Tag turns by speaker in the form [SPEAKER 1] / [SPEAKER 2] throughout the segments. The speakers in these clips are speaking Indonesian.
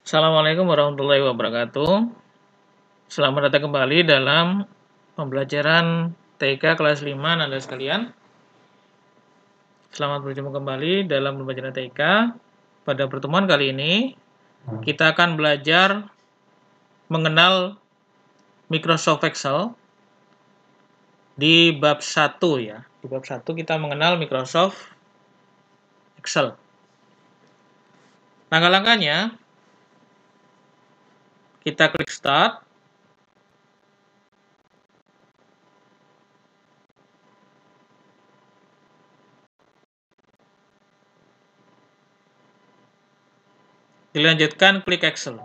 [SPEAKER 1] Assalamualaikum warahmatullahi wabarakatuh. Selamat datang kembali dalam pembelajaran TK kelas 5 Anda sekalian. Selamat berjumpa kembali dalam pembelajaran TK. Pada pertemuan kali ini kita akan belajar mengenal Microsoft Excel di bab 1 ya. Di bab 1 kita mengenal Microsoft Excel. Langkah-langkahnya, kita klik Start. Dilanjutkan klik Excel.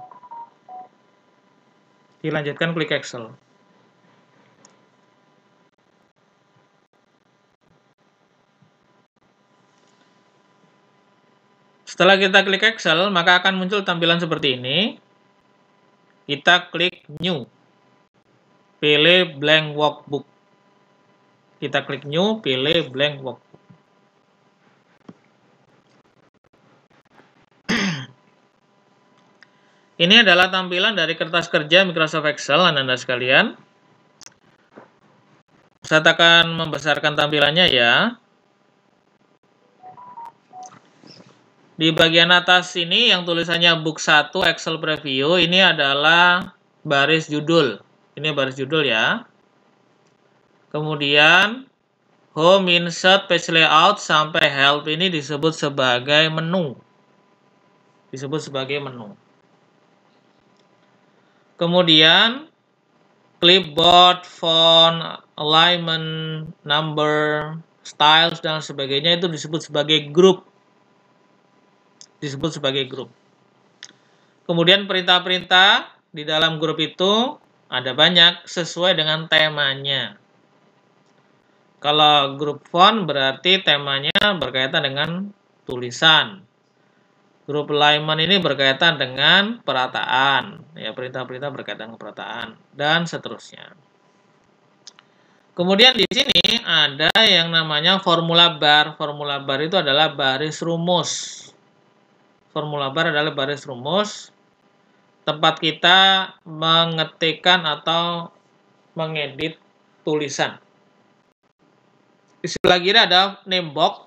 [SPEAKER 1] Setelah kita klik Excel, maka akan muncul tampilan seperti ini. Kita klik New. Pilih Blank Workbook. Kita klik New, pilih Blank Workbook. Ini adalah tampilan dari kertas kerja Microsoft Excel, Anda sekalian. Saya akan membesarkan tampilannya ya. Di bagian atas ini yang tulisannya Book 1 Excel Preview, ini adalah baris judul. Ini baris judul ya. Kemudian Home, Insert, Page Layout, sampai Help ini disebut sebagai menu. Kemudian clipboard, font, alignment, number, styles, dan sebagainya itu disebut sebagai grup. Kemudian perintah-perintah di dalam grup itu ada banyak sesuai dengan temanya. Kalau grup font berarti temanya berkaitan dengan tulisan. Grup alignment ini berkaitan dengan perataan, ya, perintah-perintah berkaitan dengan perataan, dan seterusnya. Kemudian di sini ada yang namanya formula bar. Formula bar itu adalah baris rumus. Tempat kita mengetikkan atau mengedit tulisan. Di sebelah kiri ada name box.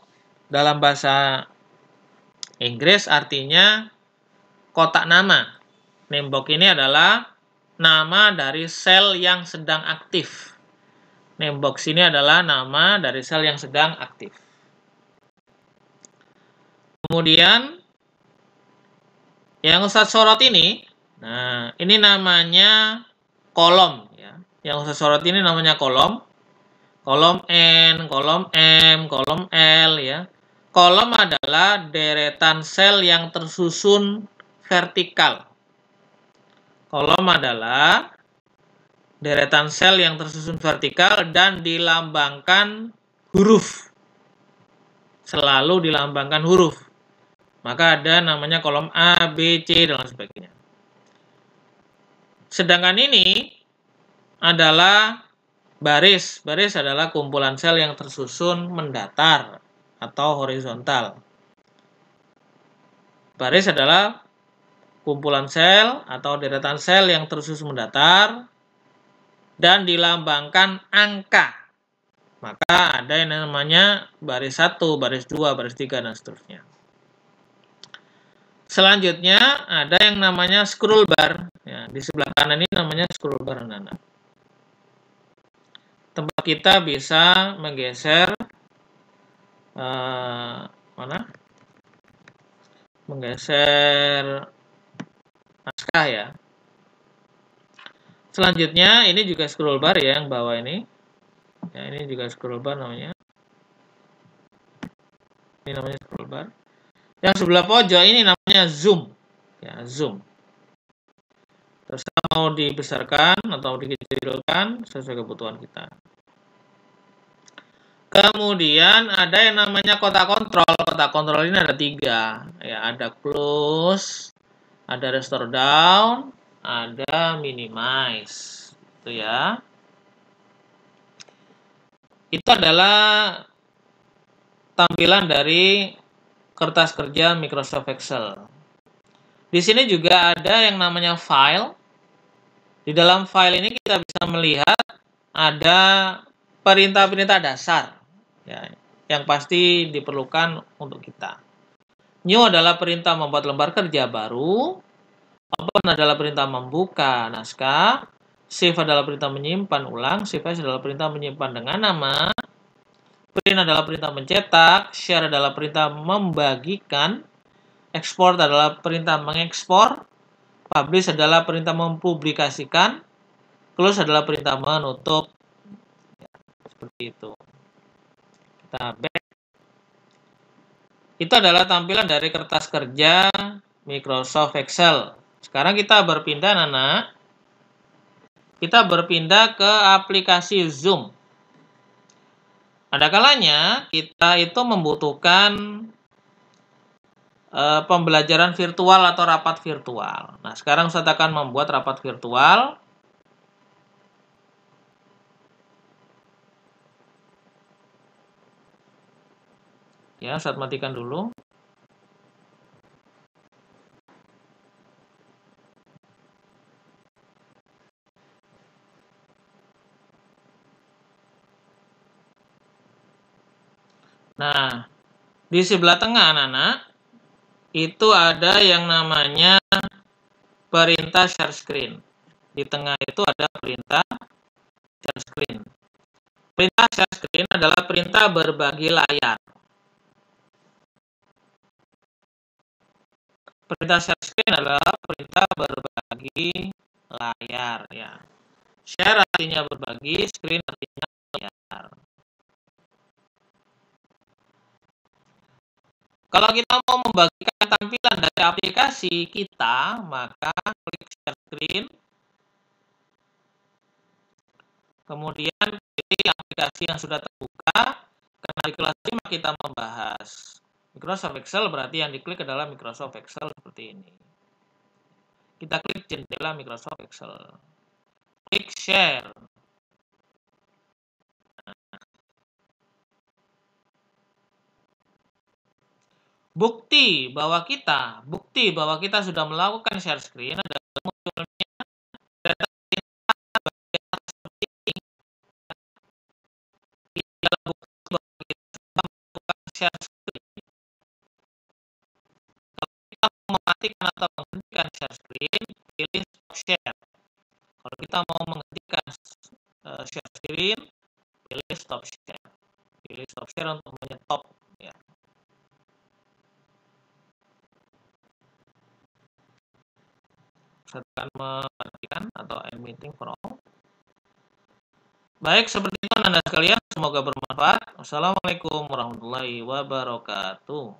[SPEAKER 1] Dalam bahasa Inggris artinya kotak nama. Name box ini adalah nama dari sel yang sedang aktif. Name box ini adalah nama dari sel yang sedang aktif. Kemudian yang Ustadz sorot ini, nah ini namanya kolom ya. Yang Ustadz sorot ini namanya kolom. Kolom N, kolom M, kolom L ya. Kolom adalah deretan sel yang tersusun vertikal. Dan dilambangkan huruf. Selalu dilambangkan huruf. Maka ada namanya kolom A, B, C, dan sebagainya. Sedangkan ini adalah baris. Baris adalah kumpulan sel yang tersusun mendatar atau horizontal. Baris adalah kumpulan sel atau deretan sel yang tersusun mendatar dan dilambangkan angka. Maka ada yang namanya baris 1, baris 2, baris 3, dan seterusnya. Selanjutnya ada yang namanya scroll bar. Ya, di sebelah kanan ini namanya scroll bar, anak-anak. Tempat kita bisa menggeser menggeser naskah ya. Selanjutnya ini juga scroll bar ya, yang bawah ini. Ya, ini juga scroll bar namanya. Ini namanya scroll bar. Yang sebelah pojok ini namanya zoom. Ya, zoom. Terus mau dibesarkan atau dikecilkan sesuai kebutuhan kita. Kemudian ada yang namanya kotak kontrol. Kotak kontrol ini ada 3. Ya, ada close, ada restore down, ada minimize. Itu ya. Itu adalah tampilan dari kertas kerja Microsoft Excel. Di sini juga ada yang namanya file. Di dalam file ini kita bisa melihat ada perintah-perintah dasar ya, yang pasti diperlukan untuk kita. New adalah perintah membuat lembar kerja baru. Open adalah perintah membuka naskah. Save adalah perintah menyimpan ulang. Save as adalah perintah menyimpan dengan nama. Print adalah perintah mencetak. Share adalah perintah membagikan. Export adalah perintah mengekspor. Publish adalah perintah mempublikasikan. Close adalah perintah menutup. Ya, seperti itu. Kita back. Itu adalah tampilan dari kertas kerja Microsoft Excel. Sekarang kita berpindah, Nana. Kita berpindah ke aplikasi Zoom. Ada kalanya kita itu membutuhkan pembelajaran virtual atau rapat virtual. Nah, sekarang Ustaz akan membuat rapat virtual. Ya, Ustaz matikan dulu. Nah, di sebelah tengah, anak-anak, itu ada yang namanya perintah share screen. Di tengah itu ada perintah share screen. Perintah share screen adalah perintah berbagi layar. Perintah share screen adalah perintah berbagi layar ya. Share artinya berbagi, screen artinya layar. Kalau kita mau membagikan tampilan dari aplikasi kita, maka klik share screen. Kemudian pilih aplikasi yang sudah terbuka. Karena di kelas 5 kita membahas Microsoft Excel, berarti yang diklik adalah Microsoft Excel seperti ini. Kita klik jendela Microsoft Excel. Klik share. Bukti bahwa kita sudah melakukan share screen adalah munculnya data seperti ini. Dalam bukti bahwa kita melakukan share screen. Kalau kita mau mematikan atau menghentikan share screen, pilih stop share. Kalau kita mau menghentikan share screen, pilih stop share. Pilih stop share untuk menyetop ya. Saya akan mematikan atau end meeting for all. Baik, seperti itu Anda sekalian, semoga bermanfaat. Wassalamualaikum warahmatullahi wabarakatuh.